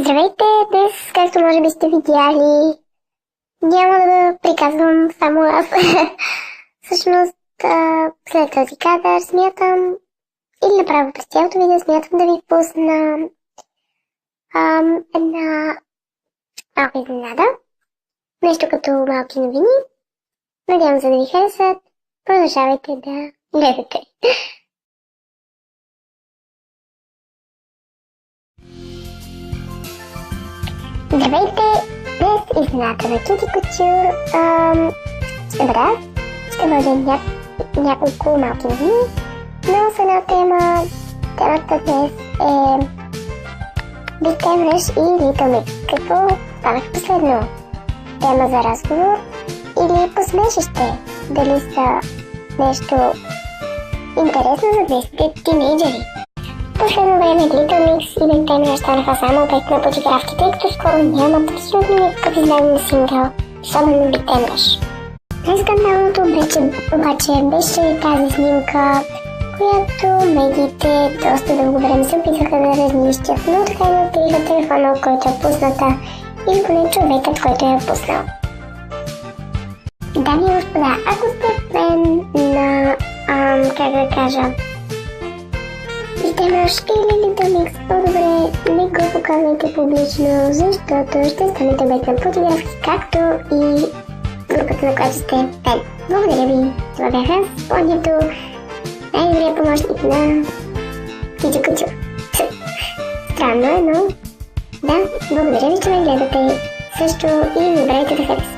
Здравейте! Днес, както може би сте видяли, няма да приказвам само аз. Всъщност, след този кадър смятам, или направо през цялото видео смятам да ви пусна една малка изненада. Нещо като малки новини. Надявам се да ви харесат. Продължавайте да гледате. Здравейте! Днес изненада на Кити Кутюр ще бъда. Ще бъде няколко малки новини, но с една тема. Темата днес е Big Time Rush и Little Mix. Какво станах последно? Тема за разговор или посмешище? Дали са нещо интересно за 200 тинейджери? Последно време Little Mix и Big Time Rush станаха само обект на подигравки, тъй като скоро нямат абсолютно никакъв издаден сингъл, особено Big Time Rush. Най-скандалното обаче беше тази снимка, която медиите доста дълго време се опитваха да разнищят, но така и не откриха телефона, от който е пусната, или поне човекът, който я е пуснал. Дами и господа, ако сте фен на, как да кажа, Little Rush или Little Mix, по-добре не го показвайте публично, защото ще станете обект на подигравки, както и групата, на която сте фен. Благодаря ви. Това бяха споднято най-добрият помощник на Кити Кутюр. Странно е, но да, благодаря ви, че ме гледате. Също и не забравяйте да харесате.